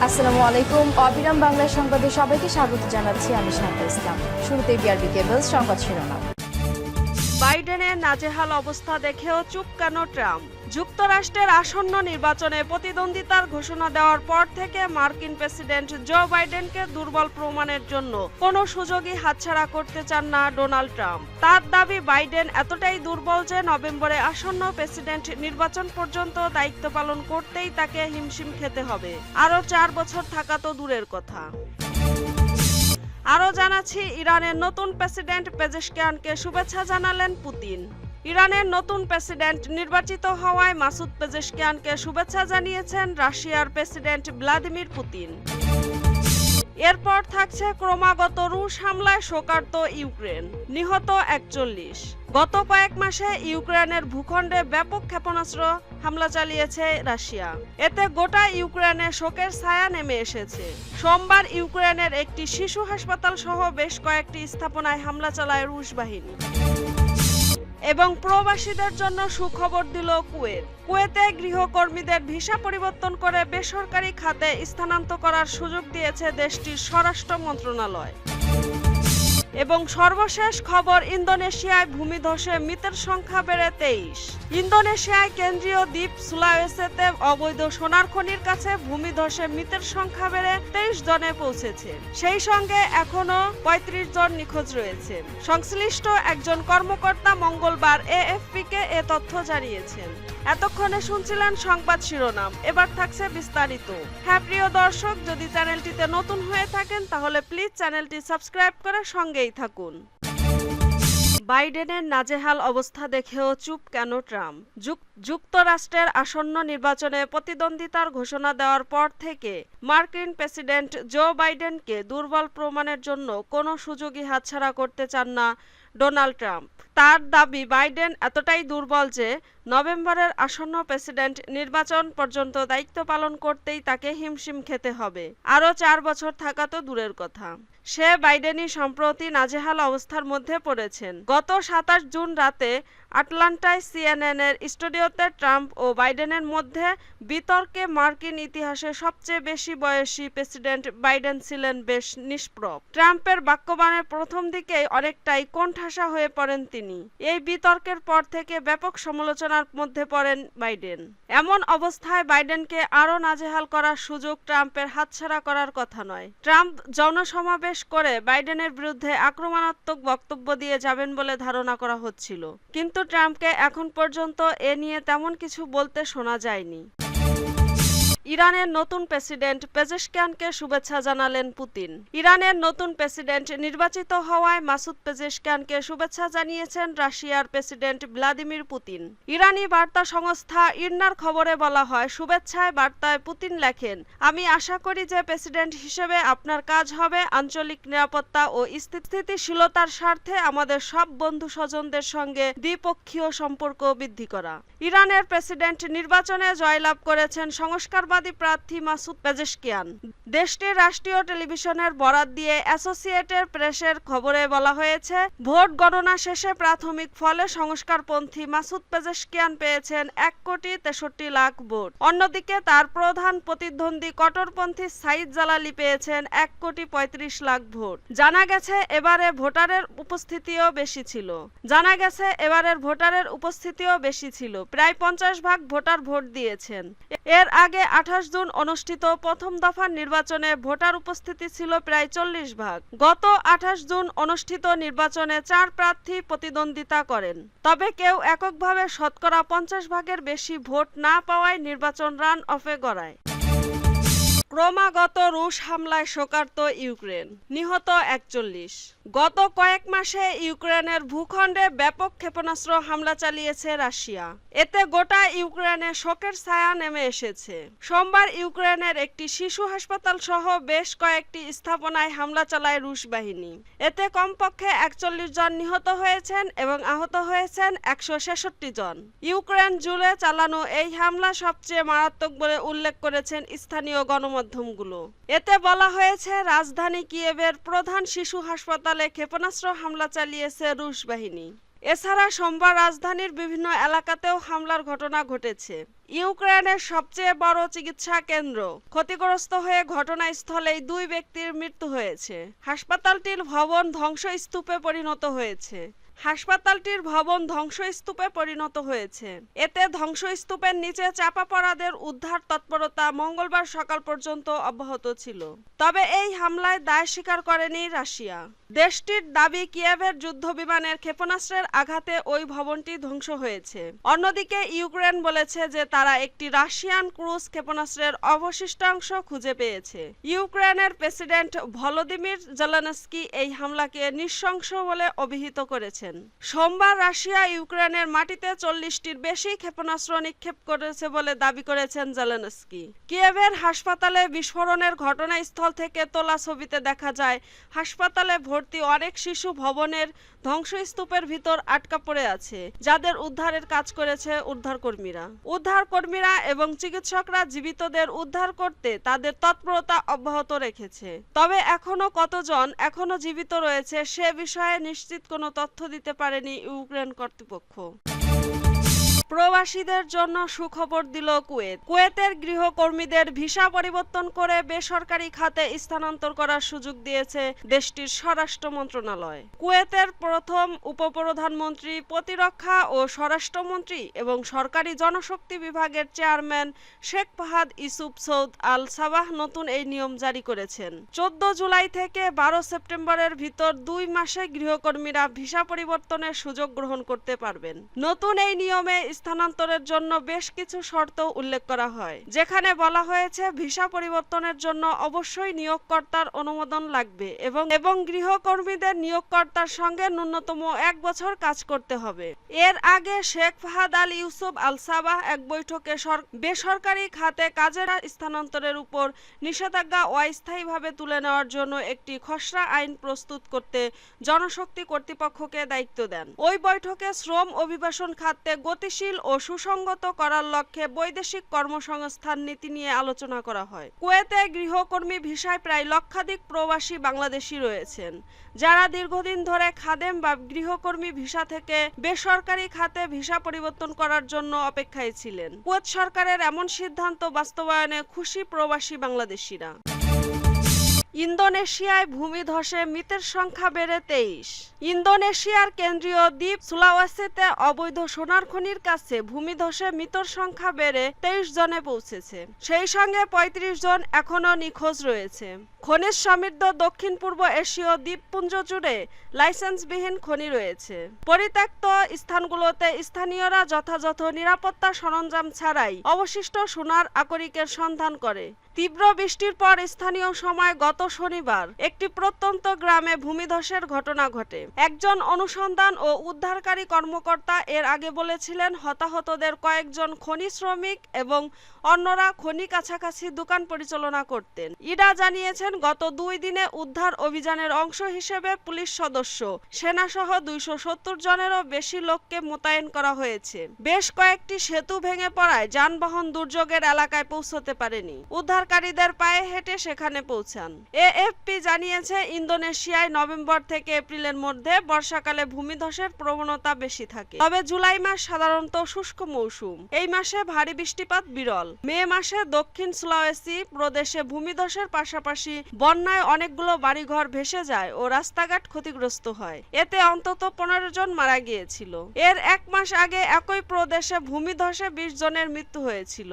আসসালামু আলাইকুম। অবিরাম বাংলা সংবাদে সবাইকে স্বাগত জানাচ্ছি আমি শান্তা ইসলাম। শুরুতেই বিআরবি কেবলস সংবাদ শিরোনাম। বাইডেনের নাজেহাল অবস্থা দেখেও চুপ কেন ট্রাম্প? যুক্তরাষ্ট্রের আসন্ন নির্বাচনে প্রতিদ্বন্দ্বিতার ঘোষণা দেওয়ার পর থেকে মার্কিন প্রেসিডেন্ট জো বাইডেনকে দুর্বল প্রমাণের জন্য কোনো সুযোগই হাতছাড়া করতে চান না ডোনাল্ড ট্রাম্প। তার দাবি, বাইডেন এতটাই দুর্বল যে নভেম্বরে আসন্ন প্রেসিডেন্ট নির্বাচন পর্যন্ত দায়িত্ব পালন করতেই তাকে হিমশিম খেতে হবে। আরও 4 বছর থাকা তো দূরের কথা। আরও জানাচ্ছি, ইরানের নতুন প্রেসিডেন্ট পেজেশকিয়ানকে শুভেচ্ছা জানালেন পুতিন। ইরানের নতুন প্রেসিডেন্ট নির্বাচিত হওয়ায় মাসুদ পেজেশকিয়ানকে শুভেচ্ছা জানিয়েছেন রাশিয়ার প্রেসিডেন্ট ভ্লাদিমির পুতিন। এরপর থাকছে ক্রমাগত রুশ হামলায় শোকার্ত ইউক্রেন, নিহত 41। গত কয়েক মাসে ইউক্রেনের ভূখণ্ডে ব্যাপক ক্ষেপণাস্ত্র হামলা চালিয়েছে রাশিয়া। এতে গোটা ইউক্রেনে শোকের ছায়া নেমে এসেছে। সোমবার ইউক্রেনের একটি শিশু হাসপাতাল সহ বেশ কয়েকটি স্থাপনায় হামলা চালায় রুশ বাহিনী। এবং প্রবাসীদের জন্য সুখবর দিল কুয়েত। কুয়েতে গৃহকর্মীদের ভিসা পরিবর্তন করে বেসরকারি খাতে স্থানান্তর করার সুযোগ দিয়েছে দেশটির স্বরাষ্ট্র মন্ত্রণালয়। এবং সর্বশেষ খবর, ইন্দোনেশিয়ায় ভূমিধসে মৃতের সংখ্যা বেড়ে 23। ইন্দোনেশিয়ায় কেন্দ্রীয় দ্বীপ সুলাওয়েসিতে অবৈধ সোনার খনির কাছে ভূমিধসে মৃতের সংখ্যা বেড়ে 23 জনে পৌঁছেছে। সেই সঙ্গে এখনো 35 জন নিখোঁজ রয়েছে। সংশ্লিষ্ট একজন কর্মকর্তা মঙ্গলবার এএফপি-কে এ তথ্য জানিয়েছেন। এতক্ষণে শুনছিলেন সংবাদ শিরোনাম, এবার থাকছে বিস্তারিত। হ্যাঁ প্রিয় দর্শক, যদি চ্যানেলটিতে নতুন হয়ে থাকেন তাহলে প্লিজ চ্যানেলটি সাবস্ক্রাইব করে সঙ্গেই থাকুন। বাইডেনের নাজেহাল অবস্থা দেখেও চুপ কেন ট্রাম্প? যুক্তরাষ্ট্রের আসন্ন নির্বাচনে প্রতিদ্বন্দ্বিতার ঘোষণা দেওয়ার পর থেকে মার্কিন প্রেসিডেন্ট জো বাইডেনকে দুর্বল প্রমাণের জন্য কোনো সুযোগই হাতছাড়া করতে চান না ডোনাল্ড ট্রাম্প। তার দাবি, বাইডেন এতটাই দুর্বল যে নভেম্বরের আসন্ন প্রেসিডেন্ট নির্বাচন পর্যন্ত দায়িত্ব পালন করতেই তাকে হিমশিম খেতে হবে। আরও 4 বছর থাকা তো দূরের কথা। সে বাইডেনই সম্প্রতি নাজেহাল অবস্থার মধ্যে পড়েছেন। গত 27 জুন রাতে আটলান্টায় সিএনএন-এর স্টুডিওতে ট্রাম্প ও বাইডেনের মধ্যে বিতর্কে মার্কিন ইতিহাসে সবচেয়ে বেশি বয়সী প্রেসিডেন্ট বাইডেন ছিলেন বেশ নিষ্প্রভ। ট্রাম্পের বাক্যবাণের প্রথম দিকেই অনেকটাই কোণঠাসা হয়ে পড়েন তিনি। এই বিতর্কের পর থেকে ব্যাপক সমালোচনার মধ্যে পড়েন বাইডেন। এমন অবস্থায় বাইডেনকে আরও নাজেহাল করার সুযোগ ট্রাম্পের হাতছাড়া করার কথা নয়। ট্রাম্প জনসমাবেশ করে বাইডেনের বিরুদ্ধে আক্রমণাত্মক বক্তব্য দিয়ে যাবেন বলে ধারণা করা হচ্ছিল, কিন্তু ট্রাম্পকে এখন পর্যন্ত এ নিয়ে তেমন কিছু বলতে শোনা যায়নি। ইরানের নতুন প্রেসিডেন্ট পেজেশকিয়ানকে শুভেচ্ছা জানালেন পুতিন। ইরানের নতুন প্রেসিডেন্ট নির্বাচিত হওয়ায় মাসুদ পেজেশকিয়ানকে শুভেচ্ছা জানিয়েছেন রাশিয়ার প্রেসিডেন্ট ভ্লাদিমির পুতিন। ইরানি বার্তা সংস্থা ইরনার খবরে বলা হয়, শুভেচ্ছায় বার্তায় পুতিন লেখেন, আমি আশা করি যে প্রেসিডেন্ট হিসেবে আপনার কাজ হবে আঞ্চলিক নিরাপত্তা ও স্থিতিশীলতার স্বার্থে আমাদের সব বন্ধু স্বজনদের সঙ্গে দ্বিপক্ষীয় সম্পর্ক বৃদ্ধি করা। ইরানের প্রেসিডেন্ট নির্বাচনে জয়লাভ করেছেন সংস্কারবাদী প্রার্থী মাসুদ পেজেশকিয়ান। দেশটির রাষ্ট্রীয় টেলিভিশনের বরাত দিয়ে অ্যাসোসিয়েটেড প্রেসের খবরে বলা হয়েছে, ভোট গণনা শেষে প্রাথমিক ফলে সংস্কারপন্থী মাসুদ পেজেশকিয়ান পেয়েছেন 1,63,00,000 ভোট। অন্যদিকে তার প্রধান প্রতিদ্বন্দ্বী কট্টরপন্থী সাইদ জালালি পেয়েছেন 1,35,00,000 ভোট। জানা গেছে এবারের ভোটারের উপস্থিতিও বেশি ছিল। প্রায় 50% ভোটার ভোট দিয়েছেন। এর আগে 28 জুন অনুষ্ঠিত প্রথম দফার নির্বাচনে ভোটার উপস্থিতি ছিল প্রায় 40%। গত 28 জুন অনুষ্ঠিত নির্বাচনে 4 প্রার্থী প্রতিদ্বন্দ্বিতা করেন, তবে কেউ এককভাবে শতকরা 50%-এর বেশি ভোট না পাওয়ায় নির্বাচন রান অফে গড়ায়। ক্রমাগত রুশ হামলায় শোকার্ত ইউক্রেন, নিহত 41। গত কয়েক মাসে ইউক্রেনের ভূখণ্ডে ব্যাপক ক্ষেপণাস্ত্র হামলা চালিয়েছে রাশিয়া। এতে গোটা ইউক্রেনে শোকের ছায়া নেমে এসেছে। সোমবার ইউক্রেনের একটি শিশু হাসপাতাল সহ বেশ কয়েকটি স্থাপনায় হামলা চালায় রুশ বাহিনী। এতে কমপক্ষে 41 জন নিহত হয়েছেন এবং আহত হয়েছেন 166 জন। ইউক্রেন জুড়ে চালানো এই হামলা সবচেয়ে মারাত্মক বলে উল্লেখ করেছেন স্থানীয় গণমাধ্যমগুলো। এতে বলা হয়েছে, রাজধানী কিয়েভের প্রধান শিশু হাসপাতালে ক্ষেপণাস্ত্র হামলা চালিয়েছে রুশ বাহিনী। এছাড়া সোমবার রাজধানীর বিভিন্ন এলাকাতেও হামলার ঘটনা ঘটেছে। ইউক্রেনের সবচেয়ে বড় চিকিৎসা কেন্দ্র ক্ষতিগ্রস্ত হয়ে ঘটনাস্থলেই 2 ব্যক্তির মৃত্যু হয়েছে। হাসপাতালটির ভবন ধ্বংসস্তূপে পরিণত হয়েছে। এতে ধ্বংসস্তূপের নিচে চাপা পড়াদের উদ্ধার তৎপরতা মঙ্গলবার সকাল পর্যন্ত অব্যাহত ছিল। তবে এই হামলায় দায় স্বীকার করেনি রাশিয়া। দেশটির দাবি কিয়েভের যুদ্ধবিমানের ক্ষেপণাস্ত্রের আঘাতে ওই ভবনটি ধ্বংস হয়েছে। অন্যদিকে ইউক্রেন বলেছে যে তারা একটি রাশিয়ান ক্রুজ ক্ষেপণাস্ত্রের অবশিষ্টাংশ খুঁজে পেয়েছে। ইউক্রেনের প্রেসিডেন্ট ভলোদিমির জেলেনস্কি এই হামলাকে নৃশংস বলে অভিহিত করেছেন। সোমবার রাশিয়া ইউক্রেনের মাটিতে 40টির বেশি ক্ষেপণাস্ত্র নিক্ষেপ করেছে বলে দাবি করেছেন জেলেনস্কি। কিয়েভের হাসপাতালে বিস্ফোরণের ঘটনাস্থল থেকে তোলা ছবিতে দেখা যায় হাসপাতালে ভর্তি অনেক শিশু ভবনের ধ্বংসস্তূপের ভিতর আটকা পড়ে আছে, যাদের উদ্ধারের কাজ করেছে উদ্ধারকর্মীরা এবং চিকিৎসকরা জীবিতদের উদ্ধার করতে তাদের তৎপরতা অব্যাহত রেখেছে। তবে কতজন এখনো জীবিত রয়েছে সে বিষয়ে নিশ্চিত কোনো তথ্য দিতে পারেনি ইউক্রেন কর্তৃপক্ষ। প্রবাসীদের জন্য সুখবর দিল কুয়েতের গৃহকর্মীদের ভিসা পরিবর্তন করে বেসরকারি খাতে স্থানান্তর করার সুযোগ দিয়েছে দেশটির স্বরাষ্ট্র মন্ত্রণালয়। কুয়েতের প্রথম উপপ্রধানমন্ত্রী, প্রতিরক্ষা ও স্বরাষ্ট্রমন্ত্রী এবং সরকারি জনশক্তি বিভাগের chairman Sheikh Fahad Yusuf Saud Al Sabah নতুন এই নিয়ম জারি করেছেন। 14 জুলাই থেকে 12 সেপ্টেম্বরের ভিতর 2 মাসে গৃহকর্মীরা ভিসা পরিবর্তনের সুযোগ গ্রহণ করতে পারবেন। নতুন এই নিয়মে স্থানান্তরের জন্য বেশ কিছু শর্ত উল্লেখ করা হয়, যেখানে বলা হয়েছে ভিসা পরিবর্তনের জন্য অবশ্যই নিয়োগকর্তার অনুমোদন লাগবে এবং গৃহকর্মীদের নিয়োগকর্তার সঙ্গে ন্যূনতম 1 বছর কাজ করতে হবে। এর আগে শেখ ফাহাদ আল ইউসুফ আল সাবাহ এক বৈঠকে বেসরকারি খাতে কাজের স্থানান্তরের উপর নিষেধাজ্ঞা অস্থায়ীভাবে তুলে নেওয়ার জন্য একটি খসড়া আইন প্রস্তুত করতে জনশক্তি কর্তৃপক্ষকে দায়িত্ব দেন। ওই বৈঠকে শ্রম অভিবাসন খাতে গতিশীল ও সুসংগত করার লক্ষ্যে বৈদেশিক কর্মসংস্থান নীতি নিয়ে আলোচনা করা হয়। কুয়েতে গৃহকর্মী ভিসায় প্রায় লক্ষাধিক প্রবাসী বাংলাদেশি রয়েছেন, যারা দীর্ঘদিন ধরে খাদেম বা গৃহকর্মী ভিসা থেকে বেসরকারি খাতে ভিসা পরিবর্তন করার জন্য অপেক্ষায় ছিলেন। কুয়েত সরকারের এমন সিদ্ধান্ত বাস্তবায়নে খুশি প্রবাসী বাংলাদেশিরা। ইন্দোনেশিয়ায় ভূমিধসে মৃতের সংখ্যা বেড়ে 23। ইন্দোনেশিয়ার কেন্দ্রীয় দ্বীপ সুলাওয়েসিতে অবৈধ সোনার খনির কাছে ভূমিধসে মৃতের সংখ্যা বেড়ে 23 জনে পৌঁছেছে। সেই সঙ্গে 35 জন এখনও নিখোঁজ রয়েছে। খনিজ সমৃদ্ধ দক্ষিণ পূর্ব এশীয় দ্বীপপুঞ্জ জুড়ে লাইসেন্সবিহীন খনি রয়েছে। পরিত্যক্ত স্থানগুলোতে স্থানীয়রা যথাযথ নিরাপত্তা সরঞ্জাম ছাড়াই অবশিষ্ট সোনার আকরিকের সন্ধান করে। তীব্র বৃষ্টির পর স্থানীয় সময় গত শনিবার একটি প্রত্যন্ত গ্রামে ভূমিধসের ঘটনা ঘটে। একজন অনুসন্ধান ও উদ্ধারকারী কর্মকর্তা এর আগে বলেছিলেন হতাহতদের কয়েকজন খনি শ্রমিক এবং অন্যরা খনি কাছাকাছি দোকান পরিচালনা করতেন। ইডা জানিয়েছেন গত 2 দিনে উদ্ধার অভিযানের অংশ হিসেবে পুলিশ সদস্য, সেনাসহ 270 জনেরও বেশি লোককে মোতায়েন করা হয়েছে। বেশ কয়েকটি সেতু ভেঙে পড়ায় যানবাহন দুর্যোগের এলাকায় পৌঁছতে পারেনি। উদ্ধারকারীদের পায়ে হেঁটে সেখানে পৌঁছান। এএফপি জানিয়েছে ইন্দোনেশিয়ায় নভেম্বর থেকে এপ্রিলের মধ্যে বর্ষাকালে ভূমিধসের প্রবণতা বেশি থাকে। তবে জুলাই মাস সাধারণত শুষ্ক মৌসুম। এই মাসে ভারী বৃষ্টিপাত বিরল। মে মাসে দক্ষিণ সুলাওয়েসি প্রদেশে ভূমিধসের পাশাপাশি বন্যায় অনেকগুলো বাড়িঘর ভেসে যায় ও রাস্তাঘাট ক্ষতিগ্রস্ত হয়। এতে অন্তত 15 জন মারা গিয়েছিল। এর 1 মাস আগে একই প্রদেশে ভূমিধসে 20 জনের মৃত্যু হয়েছিল।